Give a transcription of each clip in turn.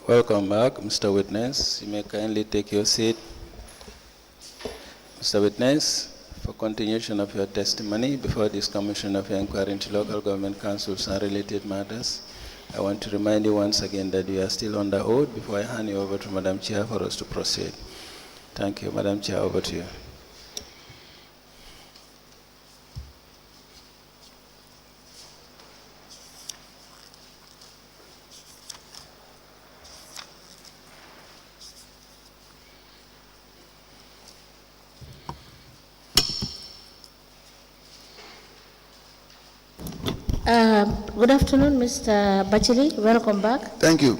Welcome back, Mr. Witness. You may kindly take your seat. Mr. Witness, for continuation of your testimony before this Commission of Inquiry into Local Government Councils and related matters, I want to remind you once again that you are still under oath before I hand you over to Madam Chair for us to proceed. Thank you. Madam Chair, over to you. Good afternoon, Mr. Batchily. Welcome back. Thank you.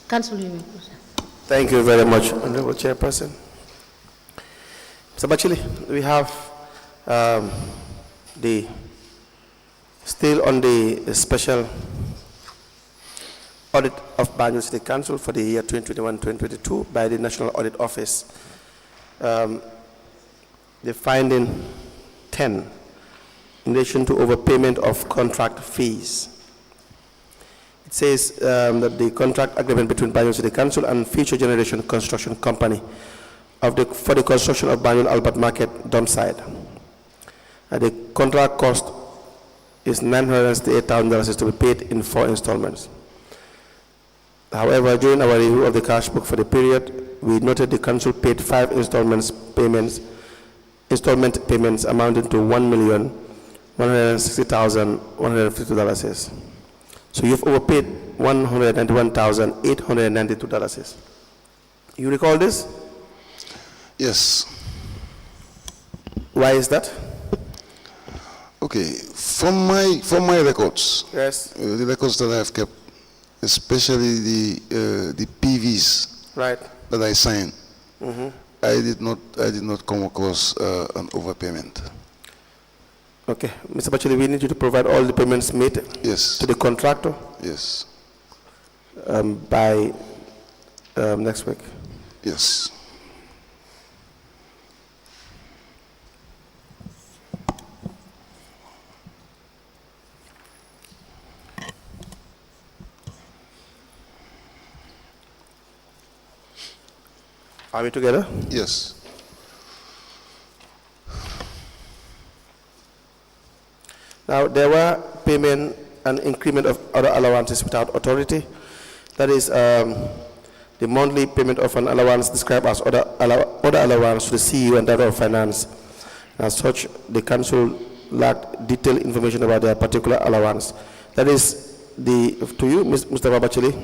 Council, you may proceed. Thank you very much, Honorable Chairperson. Mr. Batchily, we have still on the special audit of Banjul City Council for the year 2021-2022 by the National Audit Office. The finding 10 in relation to overpayment of contract fees. It says that the contract agreement between Banjul City Council and Future Generation Construction Company for the construction of Banjul Albert Market dump site. The contract cost is $968,000 to be paid in 4 installments. However, during our review of the cash book for the period, we noted the council paid 5 installment payments amounting to $1,160,150. So you've overpaid $191,892. You recall this? Yes. Why is that? Okay. From my records, Yes. the records that I have kept, especially the PVs Right. that I signed, I did not come across an overpayment. Okay, Mr. Batchily, we need you to provide all the payments made Yes. to the contractor Yes. by next week. Yes. Are we together? Yes. Now, there were payment and increment of other allowances without authority. That is the monthly payment of an allowance described as other allowance to the CEO and Director of Finance. As such, the council lacked detailed information about their particular allowance. That is, to you, Mustapha Batchily,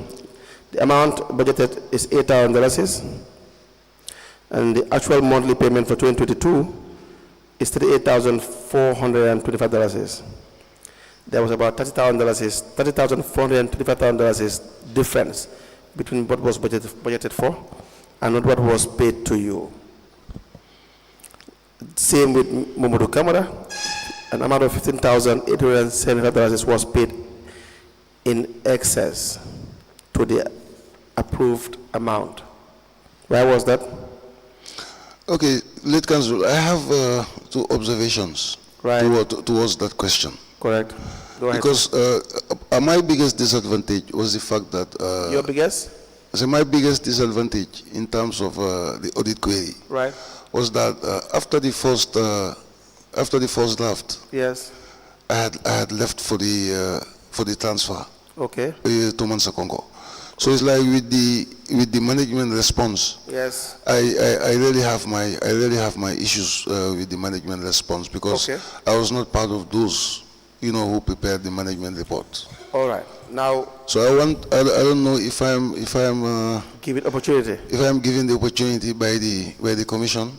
the amount budgeted is $8,000, and the actual monthly payment for 2022 is $38,425. There was about $30,425 difference between what was budgeted for and what was paid to you. Same with Momodu Kamara, an amount of $15,875 was paid in excess to the approved amount. Why was that? Okay, late council, I have 2 observations towards that question. Correct. Go ahead. Because my biggest disadvantage was the fact that your biggest? My biggest disadvantage in terms of the audit query was that after the first draft, yes, I had left for the transfer. Okay. To Mansa Congo. So it's like with the management response. Yes. I really have my issues with the management response because I was not part of those, who prepared the management report. All right. Now. So I don't know if I'm give it opportunity. If I'm given the opportunity by the commission,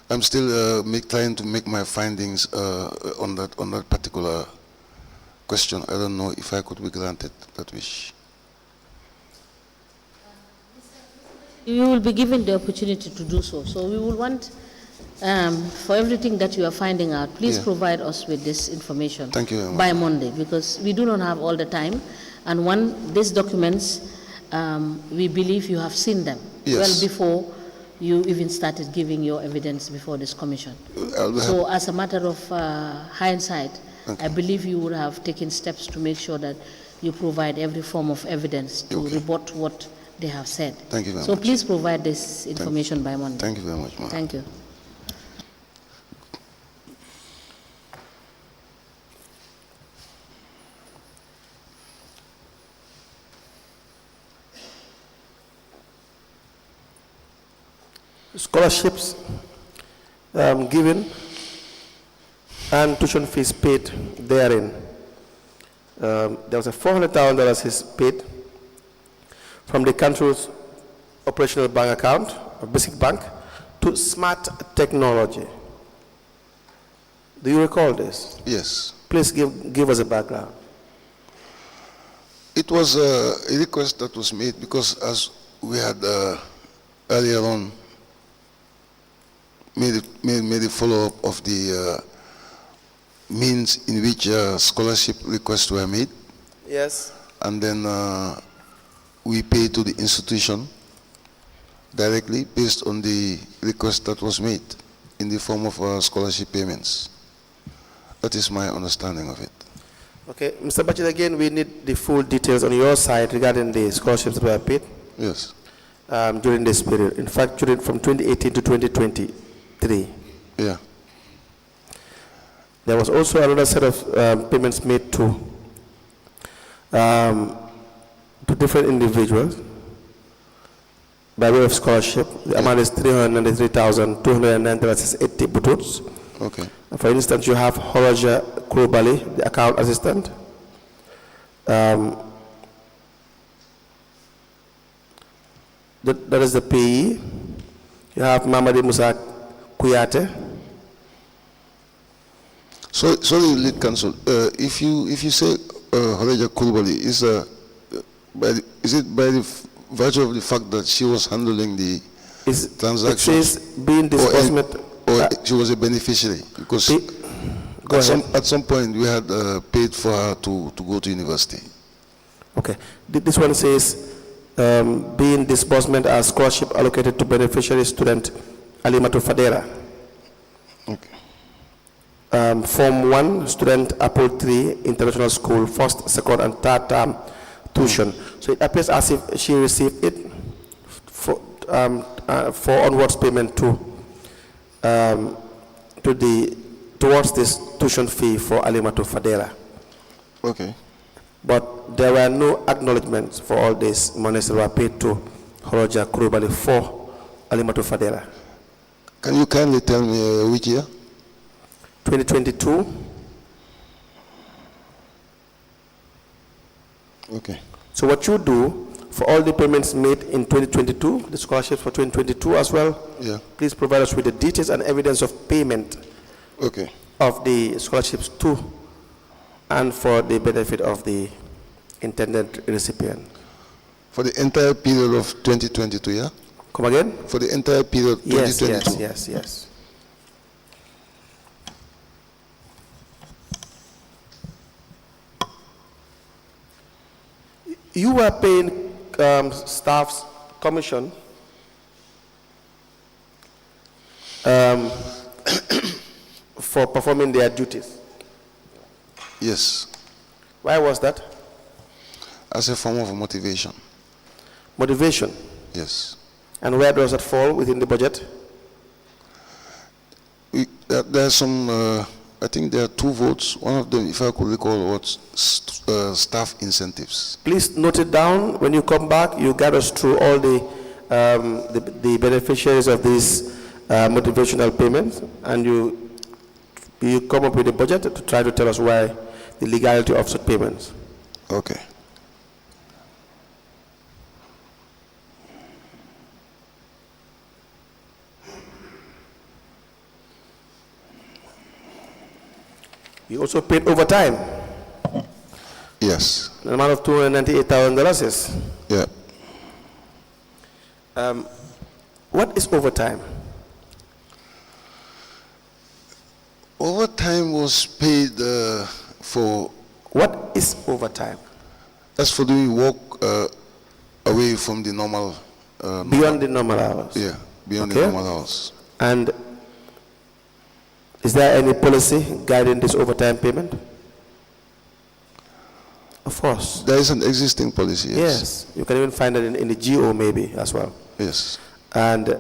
I'm still trying to make my findings on that particular question. I don't know if I could be granted that wish. You will be given the opportunity to do so. So we will want, for everything that you are finding out, please provide us with this information. Thank you very much. By Monday, because we do not have all the time. And these documents, we believe you have seen them well before you even started giving your evidence before this commission. So as a matter of hindsight, I believe you would have taken steps to make sure that you provide every form of evidence to rebut what they have said. Thank you very so much. please provide this information by Monday. Thank you very much, ma'am. Thank you. Scholarships given and tuition fees paid therein. There was a $400,000 is paid from the council's operational bank account, or basic bank, to smart technology. Do you recall this? Yes. Please give us a background. It was a request that was made because as we had earlier on made a follow-up of the means in which scholarship requests were made. Yes. And then we pay to the institution directly based on the request that was made in the form of scholarship payments. That is my understanding of it. Okay, Mr. Batchily, again, we need the full details on your side regarding the scholarships that were paid. Yes. During this period. In fact, from 2018 to 2023. Yeah. There was also another set of payments made to different individuals by way of scholarship. The amount is $393,290.80 bututs. Okay. For instance, you have Horaja Kurubali, the account assistant. That is the payee. You have Mamadi Musa Kuyate. Sorry, lead counsel. If you say Horaja Kurubali, is it by the virtue of the fact that she was handling the transactions? It says being disbursement. Or she was a beneficiary, because at some point we had paid for her to go to university. Okay. This one says being disbursement as scholarship allocated to beneficiary student Alimatu Fadera. Okay. Form 1, student Apple 3 International School, first, second, and third term tuition. So it appears as if she received it for onwards payment towards this tuition fee for Alimatu Fadera. Okay. But there were no acknowledgements for all these monies that were paid to Horaja Kurubali for Alimatu Fadera. Can you kindly tell me which year? 2022. Okay. So what you do for all the payments made in 2022, the scholarships for 2022 as well, yeah, please provide us with the details and evidence of payment, okay, of the scholarships to and for the benefit of the intended recipient. For the entire period of 2022, yeah? Come again? For the entire period of 2022? Yes. You were paying staff's commission for performing their duties. Yes. Why was that? As a form of motivation. Motivation? Yes. And where does that fall within the budget? There are some, I think there are 2 votes. One of them, if I could recall, was staff incentives. Please note it down. When you come back, you guide us through all the beneficiaries of these motivational payments, and you come up with a budget to try to tell us why the legality of such payments. Okay. You also paid overtime. Yes. An amount of $298,000. Yeah. What is overtime? Overtime was paid for... What is overtime? That's for doing work away from the normal... beyond the normal hours? Yeah, beyond the normal hours. And is there any policy guiding this overtime payment? Of course. There is an existing policy, yes. Yes. You can even find it in the GO maybe as well. Yes. And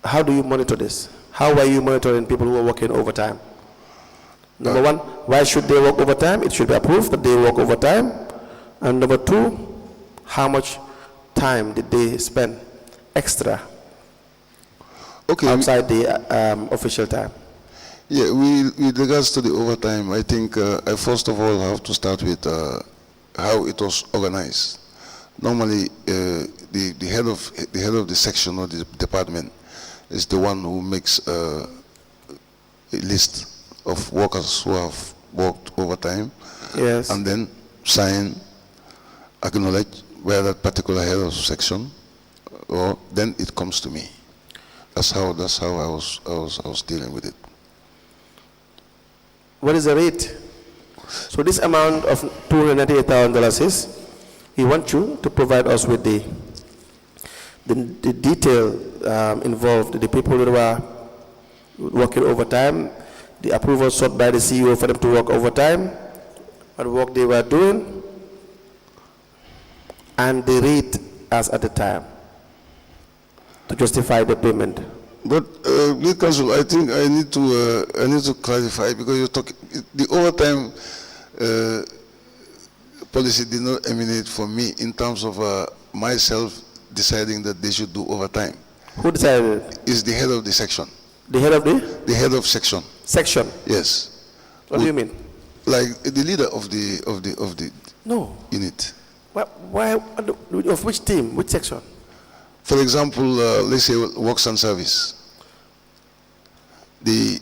how do you monitor this? How are you monitoring people who are working overtime? Number one, why should they work overtime? It should be approved that they work overtime. And number two, how much time did they spend extra outside the official time? Yeah, with regards to the overtime, I think I first of all have to start with how it was organized. Normally, the head of the section or the department is the one who makes a list of workers who have worked overtime, yes, and then sign, acknowledge where that particular head of section, or then it comes to me. That's how I was dealing with it. What is the rate? So this amount of $298,000 is, we want you to provide us with the detail involved, the people who are working overtime, the approval sought by the CEO for them to work overtime, what work they were doing, and the rate as at the time to justify the payment. But, lead counsel, I think I need to clarify, because you're talking, the overtime policy did not emanate from me in terms of myself deciding that they should do overtime. Who decided? Is the head of the section. The head of the? The head of section. Section. Yes. What do you mean? Like the leader of the No. unit. Why? Of which team? Which section? For example, let's say works and service. The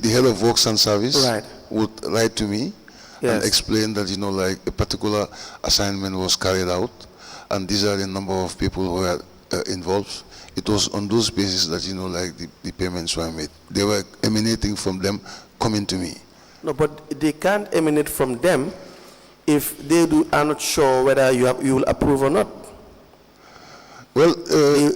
head of works and service would write to me and explain that, you know, like a particular assignment was carried out, and these are the number of people who are involved. It was on those bases that, you know, like the payments were made. They were emanating from them, coming to me. No, but they can't emanate from them if they are not sure whether you will approve or not. Well,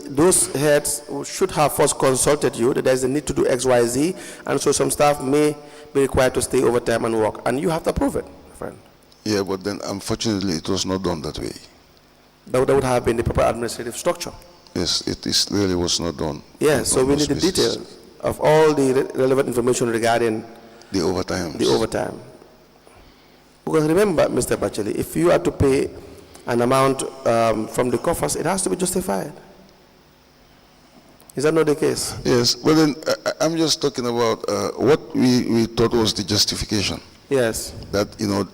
those heads should have first consulted you that there's a need to do X, Y, Z, and so some staff may be required to stay overtime and work, and you have to approve it, friend. Yeah, but then unfortunately it was not done that way. That would have been the proper administrative structure. Yes, it really was not done. Yeah, so we need the details of all the relevant information regarding the overtime. The overtime. Because remember, Mr. Batchily, if you are to pay an amount from the coffers, it has to be justified. Is that not the case? Yes, but then I'm just talking about what we thought was the justification. Yes. That, you know,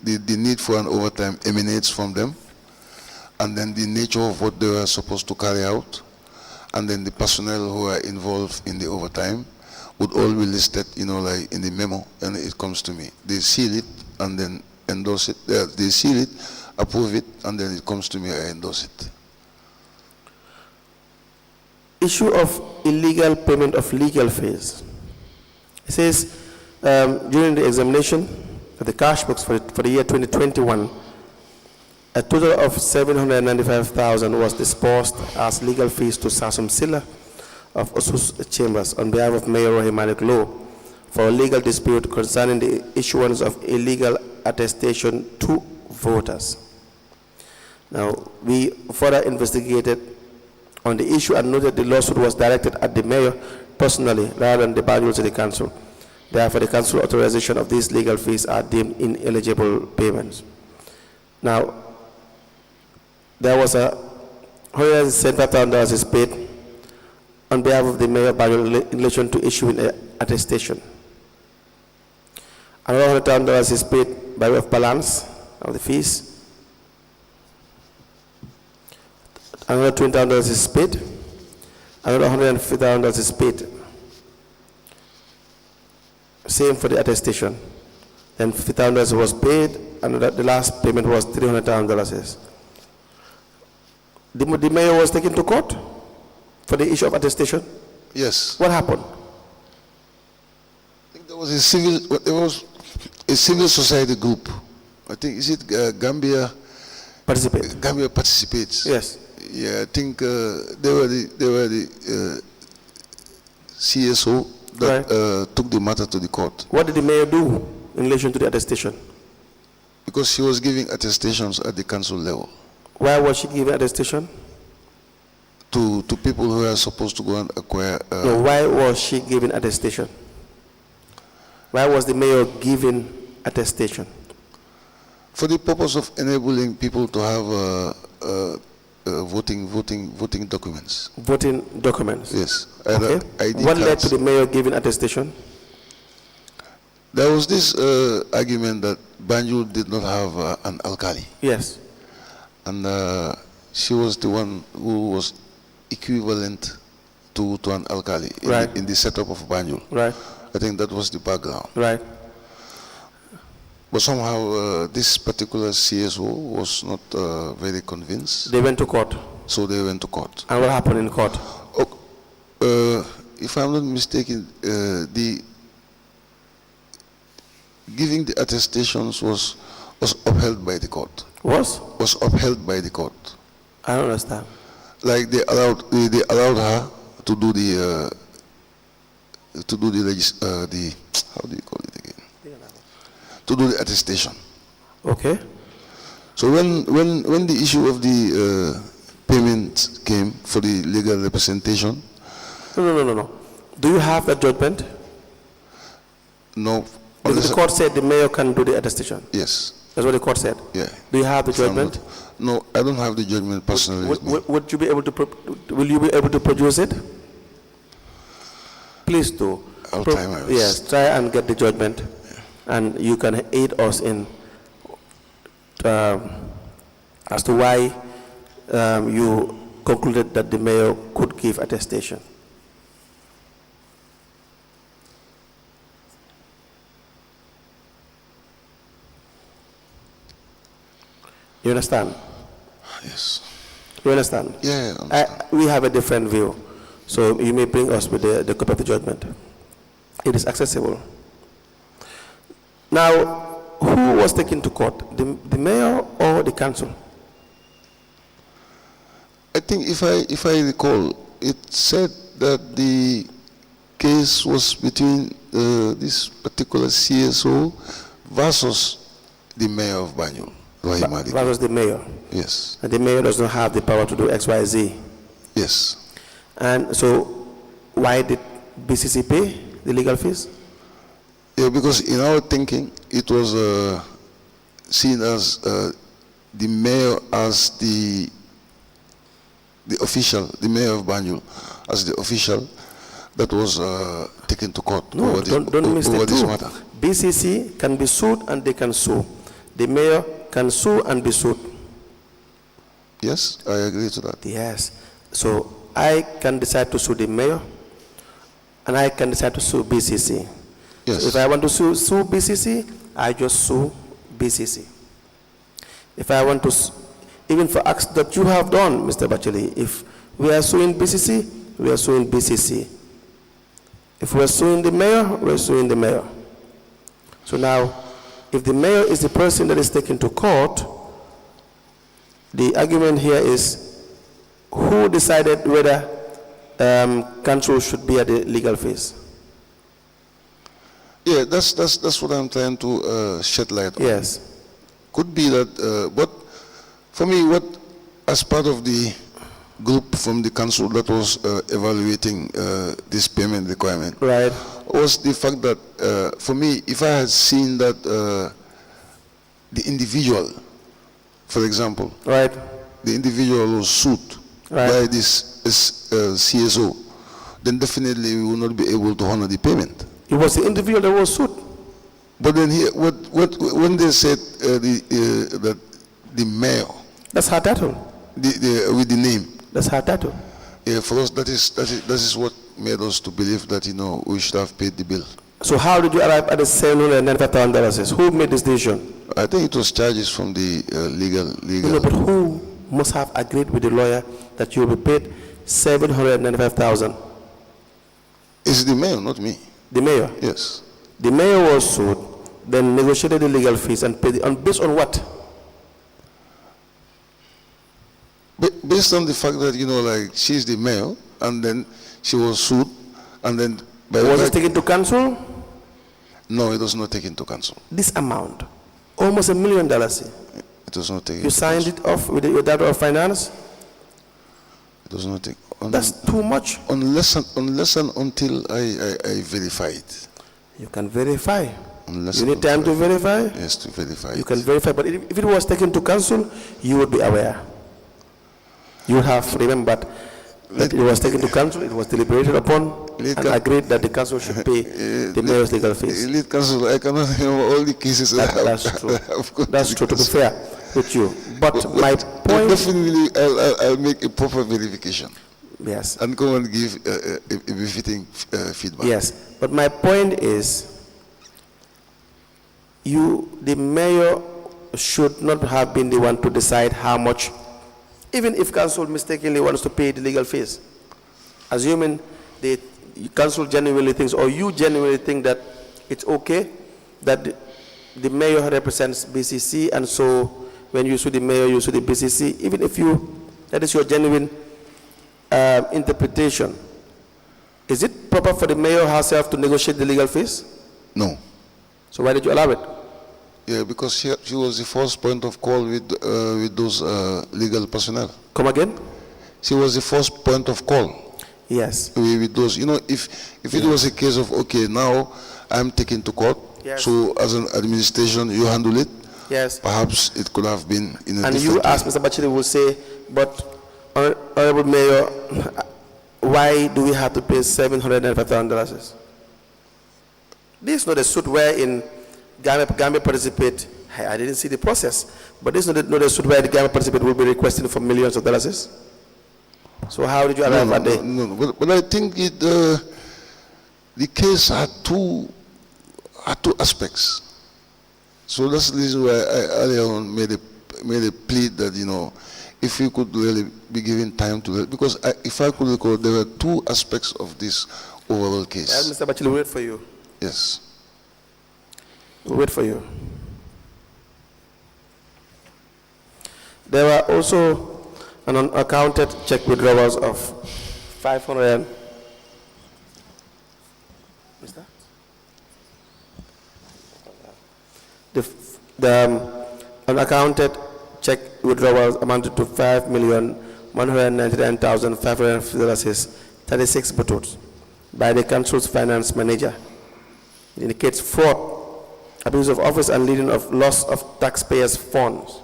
the need for an overtime emanates from them, and then the nature of what they were supposed to carry out, and then the personnel who are involved in the overtime would all be listed, you know, like in the memo, and it comes to me. They seal it and then endorse it. They seal it, approve it, and then it comes to me, I endorse it. Issue of illegal payment of legal fees. It says during the examination of the cash books for the year 2021, a total of $795,000 was disbursed as legal fees to Sasum Silla of Osus Chambers on behalf of Mayor Rohey Malik Law for a legal dispute concerning the issuance of illegal attestation to voters. Now, we further investigated on the issue and noted the lawsuit was directed at the mayor personally rather than the Banjul City Council. Therefore, the council authorization of these legal fees are deemed ineligible payments. Now, there was a $175,000 is paid on behalf of the mayor of Banjul in relation to issuing an attestation. Another $100,000 is paid by way of balance of the fees. Another $20,000 is paid. Another $150,000 is paid. Same for the attestation. Then $50,000 was paid, and the last payment was $300,000. The mayor was taken to court for the issue of attestation. Yes. What happened? I think there was a civil society group. I think, is it Gambia? Participate. Gambia participates. Yes. Yeah, I think they were the CSO that took the matter to the court. What did the mayor do in relation to the attestation? Because she was giving attestations at the council level Why was she given attestation? to people who are supposed to go and acquire. No, why was she given attestation? Why was the mayor given attestation? For the purpose of enabling people to have voting documents. Voting documents? Yes. Okay. ID What led cards. to the mayor giving attestation? There was this argument that Banjul did not have an alkali, Yes. and she was the one who was equivalent to an alkali Right. in the setup of Banjul. Right. I think that was the background. Right. But somehow this particular CSO was not very convinced, They went to court. so they went to court. And what happened in court? If I'm not mistaken, the giving the attestations was upheld by the court. Was upheld by the court. I don't understand. Like they allowed her to do the how do you call it again? To do the attestation. Okay. So when the issue of the payment came for the legal representation, No. Do you have that judgment? no. Because the court said the mayor can do the attestation. Yes. That's what the court said. Yeah. Do you have the If I'm judgment? No, I don't have the judgment personally. with me. Would you be able to? Will you be able to produce it? Please do. I'll try my best. Yes, try and get the judgment, and you can aid us in as to why you concluded that the mayor could give attestation. You understand? Yes. You understand? Yeah, I understand. We have a different view, so you may bring us with the copy of the judgment. It is accessible. Now, who was taken to court, the mayor or the council? I think if I recall, it said that the case was between this particular CSO versus the mayor of Banjul. That was the mayor. Yes. And the mayor does not have the power to do X, Y, Z. Yes. And so, why did BCC pay the legal fees? Yeah, because in our thinking, it was seen as the mayor as the official, the mayor of Banjul as the official that was taken to court No, over, don't miss over the this two. matter. BCC can be sued and they can sue. The mayor can sue and be sued. Yes, I agree to that. Yes. So I can decide to sue the mayor and I can decide to sue BCC. Yes. So if I want to sue BCC, I just sue BCC. If I want to, even for acts that you have done, Mr. Batchily, if we are suing BCC, we are suing BCC. If we are suing the mayor, we are suing the mayor. So now, if the mayor is the person that is taken to court, the argument here is who decided whether council should be at the legal fees? Yeah, that's what I'm trying to shed light on. Yes. Could be that, but for me, what as part of the group from the council that was evaluating this payment requirement, Right. was the fact that for me, if I had seen that the individual, for example, Right. the individual was sued Right. by this CSO, then definitely we will not be able to honor the payment. It was the individual that was sued. But then here, when they said that the mayor, That's her title. with the name, That's her title. yeah, for us that is what made us to believe that we should have paid the bill. So how did you arrive at the $795,000? Who made this decision? I think it was charges from the legal. No, but who must have agreed with the lawyer that you will be paid $795,000? It's the mayor, not me. The mayor. Yes. The mayor was sued, then negotiated the legal fees and paid it. Based on what? Based on the fact that like she's the mayor, and then she was sued, and then Was it taken to council? No, it was not taken to council. This amount. Almost $1 million. It was not taken. You signed it off with your Director of Finance? It was not taken. That's too much. Unless and until I verify it. You can verify. Unless You need time to verify? Yes, to verify You it. can verify, but if it was taken to council, you would be aware. You would have remembered that it was taken to council, it was deliberated upon, and agreed that the council should pay the mayor's legal fees. Lead council, I cannot remember all the cases. That's true. That's true, to be fair with you. But my point... Definitely, I'll make a proper verification. Yes. And go and give a befitting feedback. Yes, but my point is, the mayor should not have been the one to decide how much, even if council mistakenly wants to pay the legal fees. Assuming the council genuinely thinks, or you genuinely think that it's okay, that the mayor represents BCC, and so when you sue the mayor, you sue the BCC, even if that is your genuine interpretation, is it proper for the mayor herself to negotiate the legal fees? No. So why did you allow it? Yeah, because she was the first point of call with those legal personnel. Come again? She was the first point of call. Yes. With those, if it was a case of, okay, now I'm taken to court, yes. So as an administration, you handle it. Yes. Perhaps it could have been in a and different you, as Mr. Batchily will say, but Honorable Mayor, why do we have to pay $795,000? This is not a suit wherein Gambia participate. I didn't see the process, but this is not a suit where the Gambia participate will be requesting for millions of dollars. So how did you arrive at that? No, but I think the case had two aspects. So that's the reason why I earlier on made a plea that, if we could really be given time to, because if I could recall, there were two aspects of this overall case. Mr. Batchily, we'll wait for you. Yes. We'll wait for you. There were also an unaccounted check withdrawals of 500. Mr. The unaccounted check withdrawals amounted to $5,199,550, 36 bottles by the council's finance manager. It indicates fraud, abuse of office, and leading of loss of taxpayers' funds.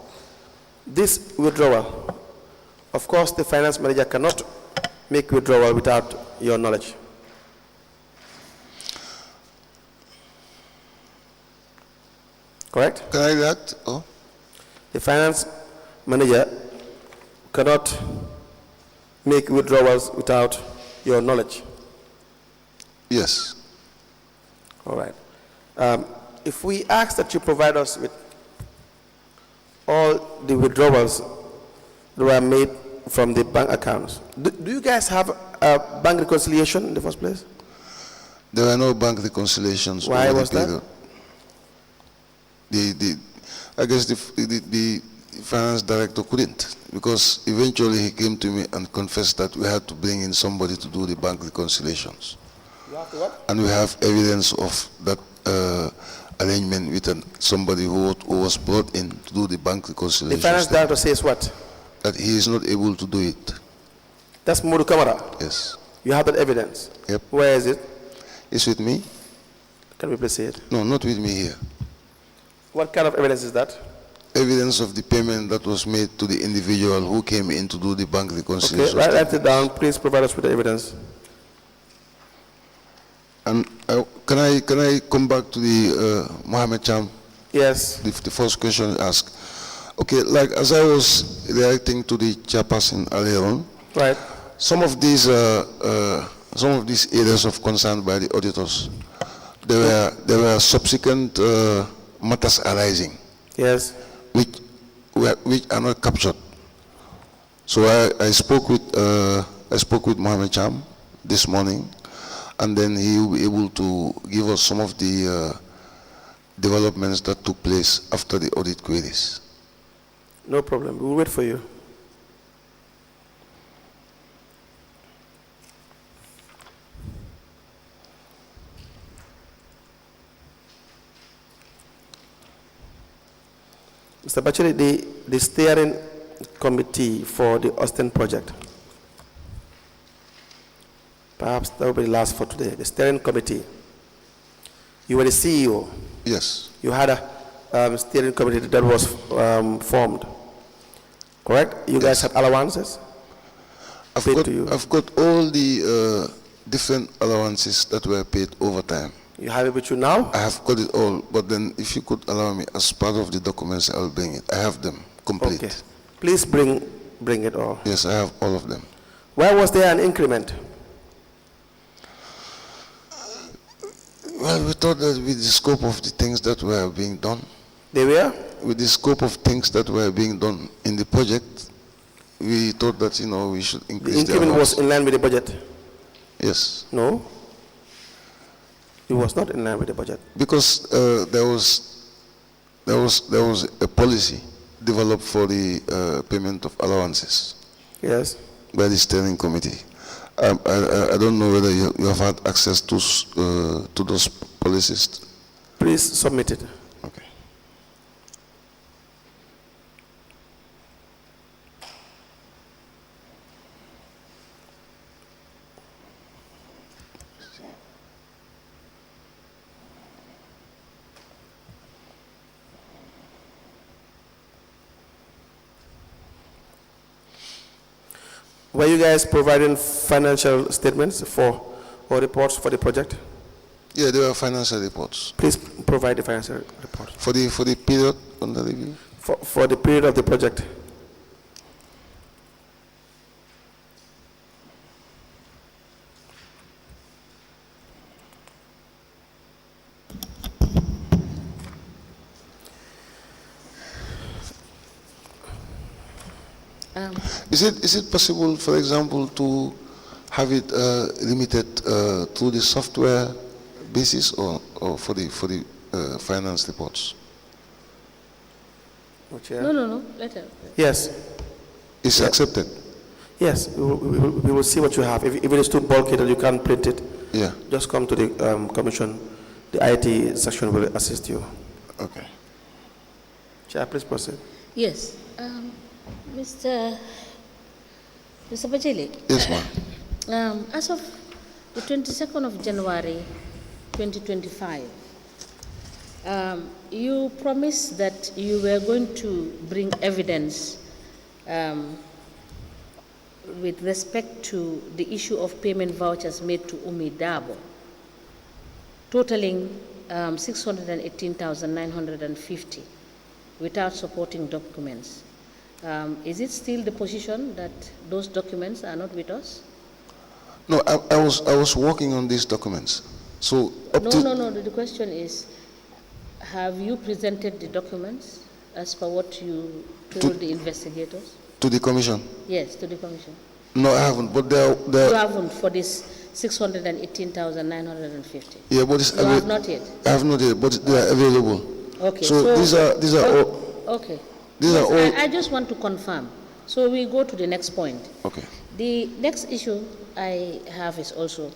This withdrawal, of course, the finance manager cannot make withdrawal without your knowledge. Correct? Can I react? Oh. The finance manager cannot make withdrawals without your knowledge. Yes. All right. If we ask that you provide us with all the withdrawals that were made from the bank accounts, do you guys have a bank reconciliation in the first place? There were no bank reconciliations. Why was that? I guess the finance director couldn't, because eventually he came to me and confessed that we had to bring in somebody to do the bank reconciliations. You have to what? And we have evidence of that arrangement with somebody who was brought in to do the bank reconciliation. The finance director says what? That he is not able to do it. That's Modu Kamara? Yes. You have that evidence? Yep. Where is it? It's with me? Can we please see it? No, not with me here. What kind of evidence is that? Evidence of the payment that was made to the individual who came in to do the bank reconciliation. Okay, write it down. Please provide us with the evidence. And can I come back to the Mohammed Cham? Yes. The first question you asked. Okay, like as I was reacting to the chairperson earlier on, right. Some of these areas of concern by the auditors, there were subsequent matters arising. Yes. Which are not captured. So I spoke with Mohammed Cham this morning, and then he will be able to give us some of the developments that took place after the audit queries. No problem. We'll wait for you. Mr. Batchily, the steering committee for the Austin project. Perhaps that will be the last for today. The steering committee. You were the CEO. Yes. You had a steering committee that was formed. Correct? You guys had allowances? I've got all the different allowances that were paid over time. You have it with you now? I have got it all, but then if you could allow me, as part of the documents, I'll bring it. I have them complete. Okay. Please bring it all. Yes, I have all of them. Where was there an increment? Well, we thought that with the scope of the things that were being done, They were? with the scope of things that were being done in the project, we thought that, we should increase The increment allowance. was in line with the budget? Yes. No? It was not in line with the budget. Because there was a policy developed for the payment of allowances Yes. by the steering committee. I don't know whether you have had access to those policies. Please submit it. Okay. Were you guys providing financial statements or reports for the project? Yeah, there were financial reports Please provide the financial report. for the period under review. For the period of the project. Is it possible, for example, to have it limited to the software basis or for the finance reports? No, let her. Yes. Is accepted? Yes, we will see what you have. If it is too bulky that you can't print it, Yeah. just come to the commission. The IT section will assist you. Okay. Chair, please proceed. Yes. Mr. Batchily. Yes, ma'am. As of the 22nd of January 2025, you promised that you were going to bring evidence with respect to the issue of payment vouchers made to Umi Dabo, totaling 618,950 without supporting documents. Is it still the position that those documents are not with us? No, I was working on these documents. So No. The question is, have you presented the documents as per what you told the investigators? to the commission? Yes, to the commission. No, I haven't. But You haven't for this 618,950. Yeah, but it's You have not yet. I have not yet, but they are available. Okay. So these are all. Okay. These are all. I just want to confirm. So we go to the next point. Okay. The next issue I have is also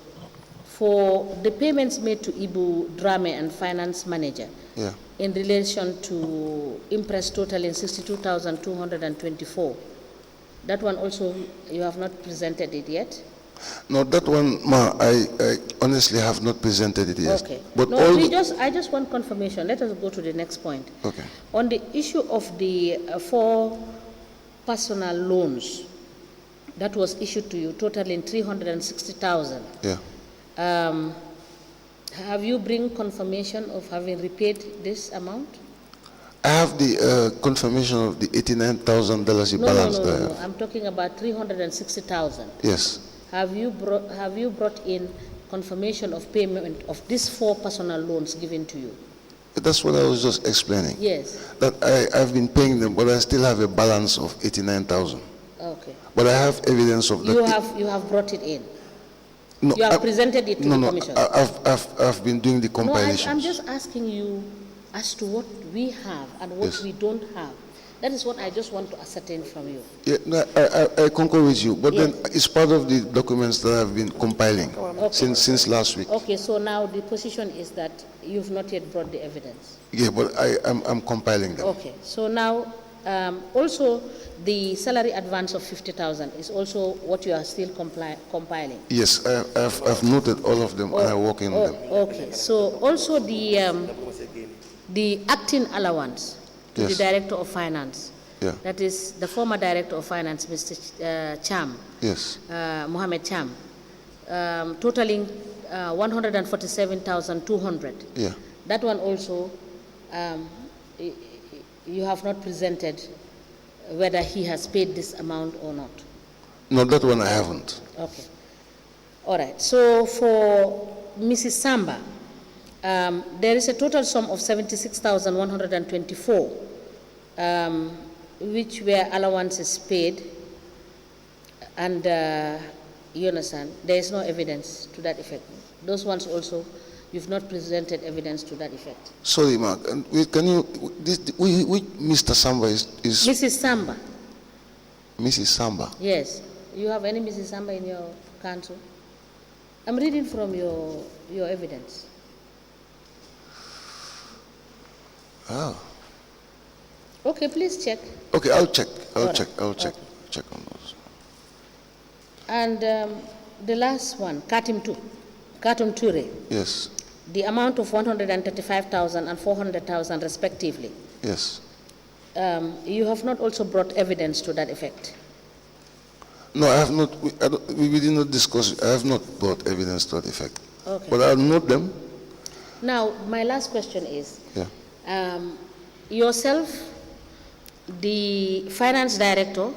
for the payments made to Ibu Drame and finance manager. Yeah. In relation to impress totaling 62,224. That one also, you have not presented it yet? No, that one, ma, I honestly have not presented it yet. Okay. But No, all I just want confirmation. Let us go to the next point. Okay. On the issue of the 4 personal loans that was issued to you, totaling 360,000. Yeah. Have you bring confirmation of having repaid this amount? I have the confirmation of the $89,000 balance there. No. I'm talking about 360,000. Yes. Have you brought in confirmation of payment of these 4 personal loans given to you? That's what I was just explaining. Yes. That I've been paying them, but I still have a balance of 89,000. Okay. But I have evidence of that. You have brought it in. No, You have presented it to the commission. I've been doing the compilations. No, I'm just asking you as to what we have and what Yes. we don't have. That is what I just want to ascertain from you. Yeah, no, I concur with you, but Yes. then it's part of the documents that I've been compiling. since last week. Okay, so now the position is that you've not yet brought the evidence. Yeah, but I'm compiling them. Okay, so now also the salary advance of 50,000 is also what you are still compiling. Yes, I've noted all of them and I'm working on them. Okay, so also the acting allowance to the Yes. Director of Finance. Yeah. That is the former Director of Finance, Mr. Cham, Yes. Mohammed Cham, totaling 147,200. Yeah. That one also, you have not presented whether he has paid this amount or not. No, that one I haven't. Okay. All right. So for Mrs. Samba, there is a total sum of 76,124, which were allowances paid, and you understand, there is no evidence to that effect. Those ones also, you've not presented evidence to that effect. Sorry, Mark. And can you? Which Mr. Samba is? Mrs. Samba. Mrs. Samba. Yes. You have any Mrs. Samba in your council? I'm reading from your evidence. Oh. Okay, please check. Okay, I'll check. I'll All check. right. I'll check. Okay. Check on those. And the last one, Katum Ture, Yes. the amount of 135,000 and 400,000 respectively. Yes. You have not also brought evidence to that effect. No, I have not. We did not discuss it. I have not brought evidence to that effect. Okay. But I'll note them. Now, my last question is, Yeah. Yourself, the finance director,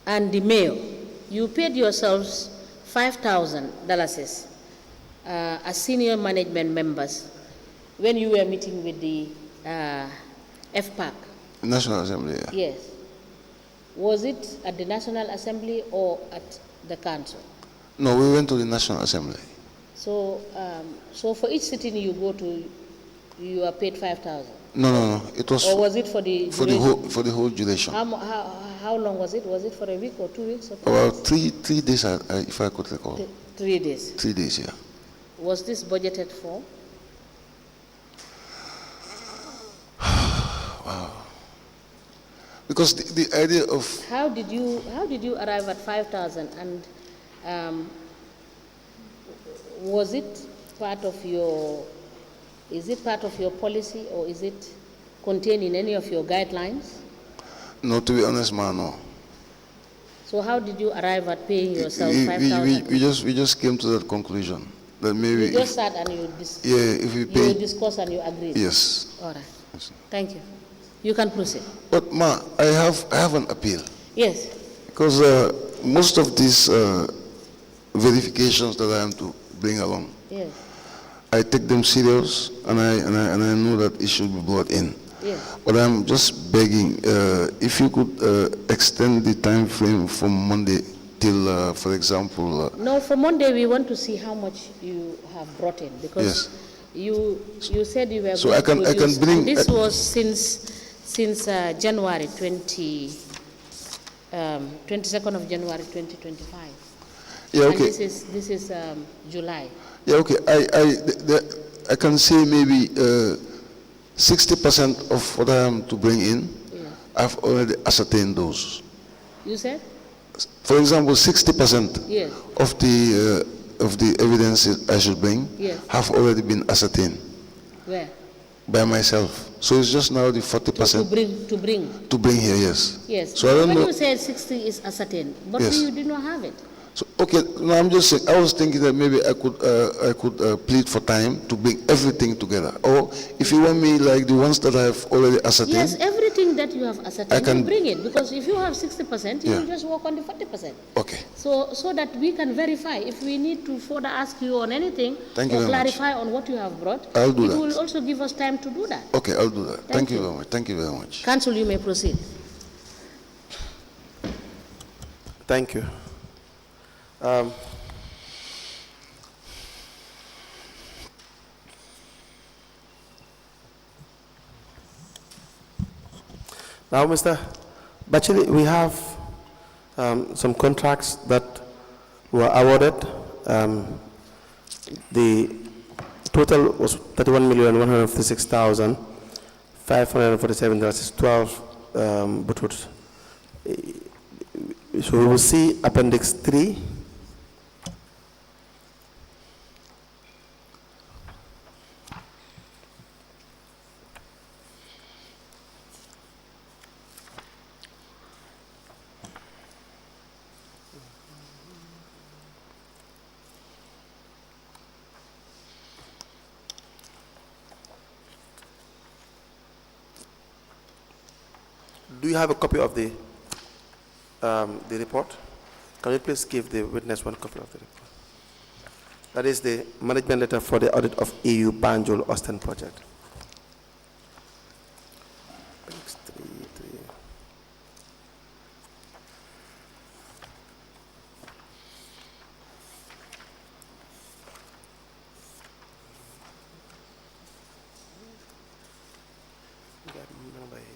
and the mayor, you paid yourselves $5,000 as senior management members when you were meeting with the FPAC. National Assembly. Yeah. Yes. Was it at the National Assembly or at the council? No, we went to the National Assembly. So, so for each sitting you go to, you are paid 5,000. No. It was Or was it for the for the whole duration. How long was it? Was it for a week or 2 weeks? Or About three days, if I could recall. 3 days. 3 days, yeah. Was this budgeted for? Wow. Because the idea of How did you arrive at 5,000, and was it part of your? Is it part of your policy, or is it contained in any of your guidelines? no, to be honest, man, no. So how did you arrive at paying yourself 5,000? We just came to that conclusion that maybe You just sat and you if we pay, you discussed and you agreed. yes. All right. Thank you. You can proceed. But ma, I have an appeal Yes. because most of these verifications that I am to bring along, Yes. I take them serious, and I know that it should be brought in. Yes. But I'm just begging if you could extend the time frame from Monday till, for example. No, for Monday we want to see how much you have brought in, because Yes. you said you were So going I can to produce, bring. and this was since January 22nd of January 2025. Yeah, And okay. this is July. Yeah, okay. I can say maybe 60% of what I am to bring in, Yeah. I've already ascertained those. You said? For example, 60% Yes. of the evidence I should bring Yes. have already been ascertained Where? by myself. So it's just now the To 40% bring. to bring here. Yes. Yes. So I don't when know. you said 60 is ascertained, but Yes. you did not have it. So, okay, no, I'm just saying, I was thinking that maybe I could plead for time to bring everything together. Or if you want me like the ones that I've already ascertained. Yes, everything that you have ascertained, can- you bring it, because if you have 60%, you Yeah. will just work on the 40%. Okay. So that we can verify. If we need to further ask you on anything, Thank you or very much. clarify on what you have brought, I'll do it that. will also give us time to do that. Okay, I'll do that. Thank you you. very much. Thank you very much. Council, you may proceed. Thank you. Now, Mr. Batchily, we have some contracts that were awarded The total was 31,156,547 dollars, 12 butut. So we will see Appendix 3. Do you have a copy of the report? Can you please give the witness one copy of the report? That is the management letter for the audit of EU Banjul Austin project.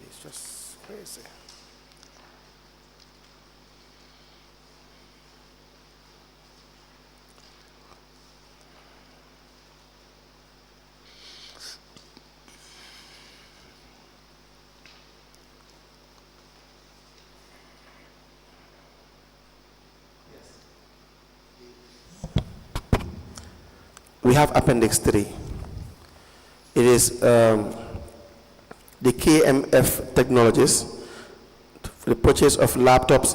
It's just crazy. We have Appendix 3. It is the KMF Technologies for the purchase of laptops,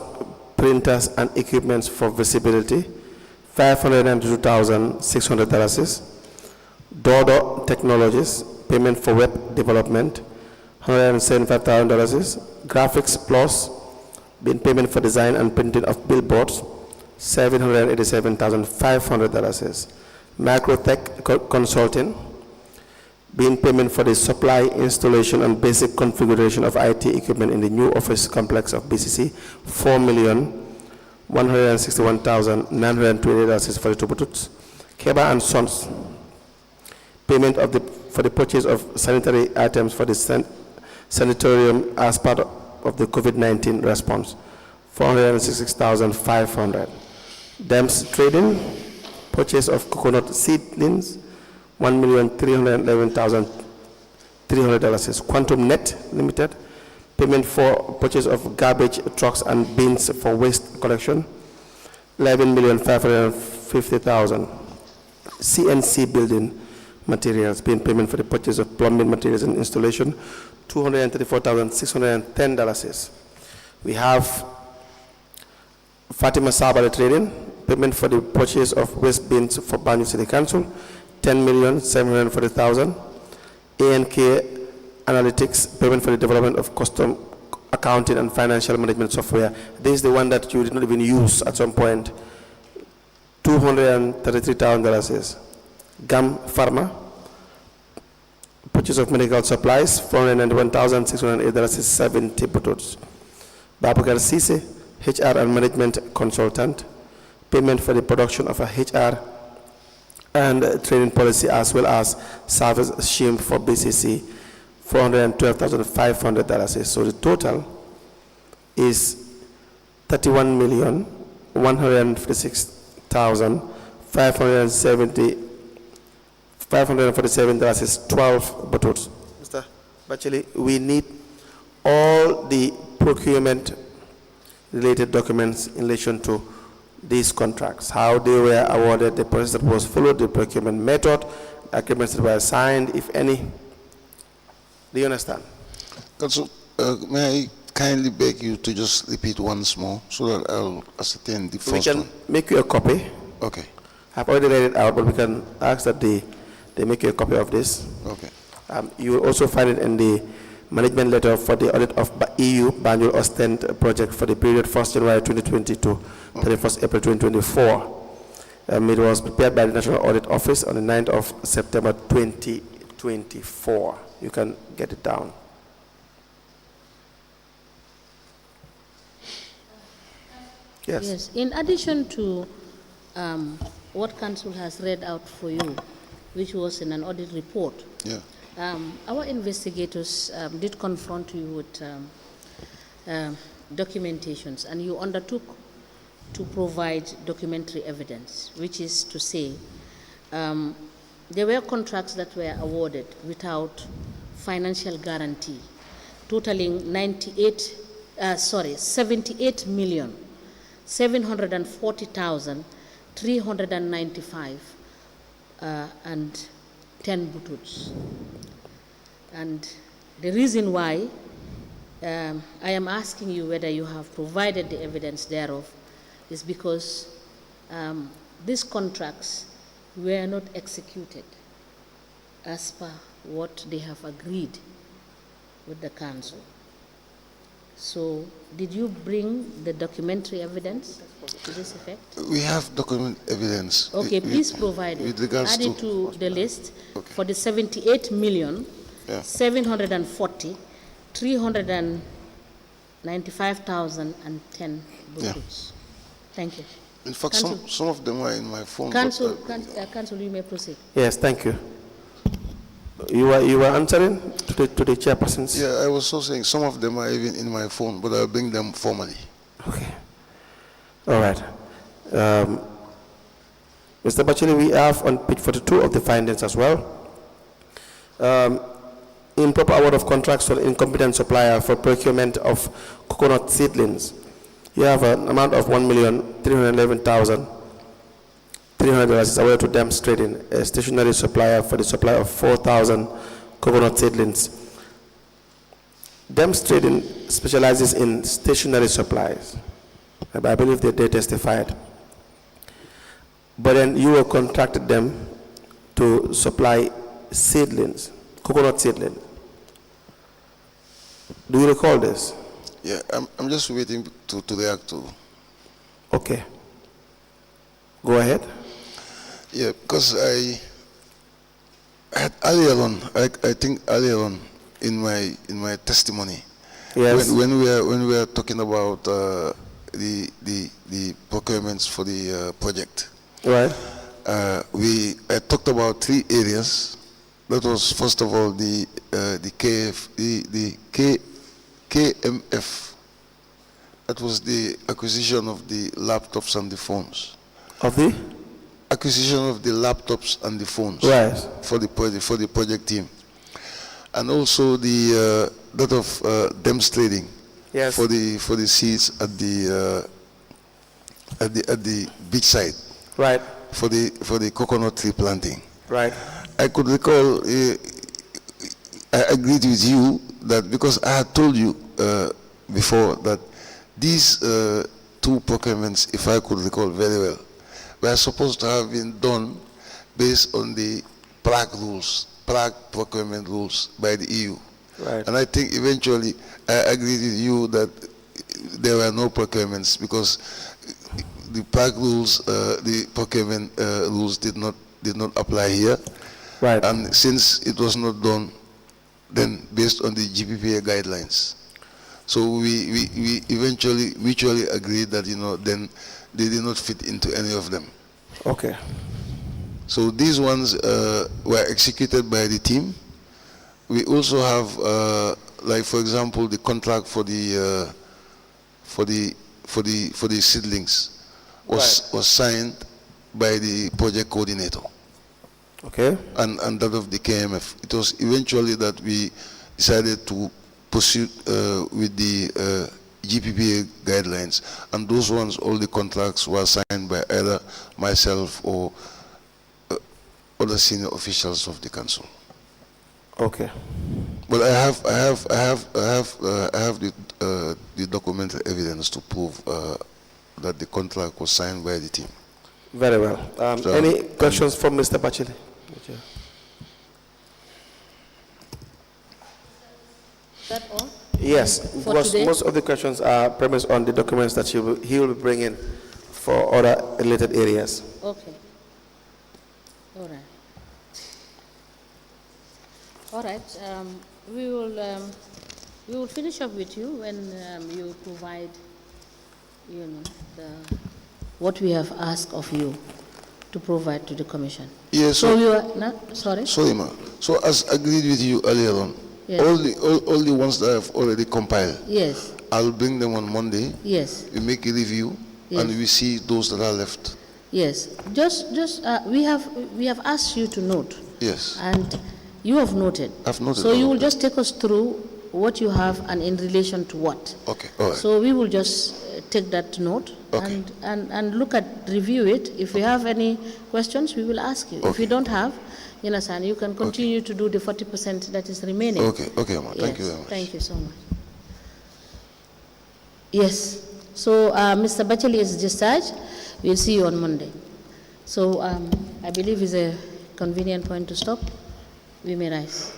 printers, and equipments for visibility, $592,600. Dodo Technologies, payment for web development, $175,000. Graphics Plus, being payment for design and printing of billboards, $787,500. Microtech Consulting, being payment for the supply, installation, and basic configuration of IT equipment in the new office complex of BCC, $4,161,928 for the two bututs. Keba and Sons, payment for the purchase of sanitary items for the sanatorium as part of the COVID-19 response, $466,500. Dems Trading, purchase of coconut seedlings, $1,311,300. Quantum Net Limited, payment for purchase of garbage trucks and bins for waste collection, $11,550,000. CNC Building Materials, being payment for the purchase of plumbing materials and installation, $234,610. We have Fatima Sabali Trading, payment for the purchase of waste bins for Banjul City Council, $10,740,000. ANK Analytics, payment for the development of custom accounting and financial management software. This is the one that you did not even use at some point, $233,000. GAM Pharma, purchase of medical supplies, $491,608, 70 bututs. Babakar Sise, HR and management consultant, payment for the production of a HR and training policy as well as service scheme for BCC, $412,500. So the total is $31,156,547, is 12 bututs. Mr. Batchily, we need all the procurement related documents in relation to these contracts, how they were awarded, the process that was followed, the procurement method, agreements that were signed, if any. Do you understand? Council, may I kindly beg you to just repeat once more so that I'll ascertain the first one? We can make you a copy. Okay. I've already read it out, but we can ask that they make you a copy of this. Okay. You will also find it in the management letter for the audit of EU Banjul Austin project for the period 1st January 2020 to 31st April 2024. It was prepared by the National Audit Office on the 9th of September 2024. You can get it down. Yes. Yes. In addition to what Council has read out for you, which was in an audit report, Yeah. Our investigators did confront you with documentations, and you undertook to provide documentary evidence, which is to say There were contracts that were awarded without financial guarantee, totaling 78,740,395 and 10 butts. And the reason why I am asking you whether you have provided the evidence thereof is because these contracts were not executed as per what they have agreed with the council. So, did you bring the documentary evidence to this effect? We have document evidence. Okay, please provide it. Add it to the list for the 78 million, 740, 395,010 books. Thank you. In fact, some of them are in my phone. Council, you may proceed. Yes, thank you. You were answering to the chairpersons? Yeah, I was also saying some of them are even in my phone, but I'll bring them formally. Okay. All right. Mr. Batchily, we have on page 42 of the findings as well. Improper award of contracts to an incompetent supplier for procurement of coconut seedlings. You have an amount of $1,311,300 is awarded to Dems Trading, a stationary supplier, for the supply of 4,000 coconut seedlings. Dems Trading specializes in stationary supplies. I believe they testified. But then you were contracted them to supply seedlings, coconut seedlings. Do you recall this? Yeah, I'm just waiting to react to. Okay. Go ahead. Yeah, because I had earlier on, I think earlier on in my testimony, yes, when we were talking about the procurements for the project, right? I talked about 3 areas. That was first of all the KMF. That was the acquisition of the laptops and the phones. Of the acquisition of the laptops and the phones, right, for the project team, and also the that of Dems Trading, yes, for the seeds at the beach side, right, for the coconut tree planting, right. I could recall. I agreed with you that because I had told you before that these 2 procurements, if I could recall very well, were supposed to have been done based on the Prague procurement rules by the EU. Right. And I think eventually I agreed with you that there were no procurements because the Prague rules, the procurement rules did not apply here. Right. And since it was not done, then based on the GPPA guidelines. So we eventually mutually agreed that, then they did not fit into any of them. Okay. So these ones were executed by the team. We also have, like for example, the contract for the seedlings was signed by the project coordinator. Okay. And that of the KMF. It was eventually that we decided to pursue with the GPPA guidelines, and those ones, all the contracts were signed by either myself or other senior officials of the council. Okay. But I have the documented evidence to prove that the contract was signed by the team. Very well. Any questions from Mr. Batchily? Is that all? Yes, because most of the questions are premised on the documents that he will be bringing for other related areas. Okay. All right. All right. We will finish up with you when you provide, what we have asked of you to provide to the commission. Yes. So you are not sorry. Sorry, ma. So as agreed with you earlier on, yes, all the ones that I've already compiled, yes, I'll bring them on Monday. yes, We make a review, yes, and we see those that are left. Yes, we have asked you to note. Yes. And you have noted. I've noted. So you will just take us through what you have and in relation to what. Okay, all right. So we will just take that note Okay. and look at, review it. If we have any questions, we will ask you. If Okay. you don't have, you can continue to do the 40% that is remaining. Okay, okay, Amma. Thank you Yes, very much. thank you so much. Yes, so Mr. Batchily is discharged. We'll see you on Monday. So I believe it's a convenient point to stop. We may rise.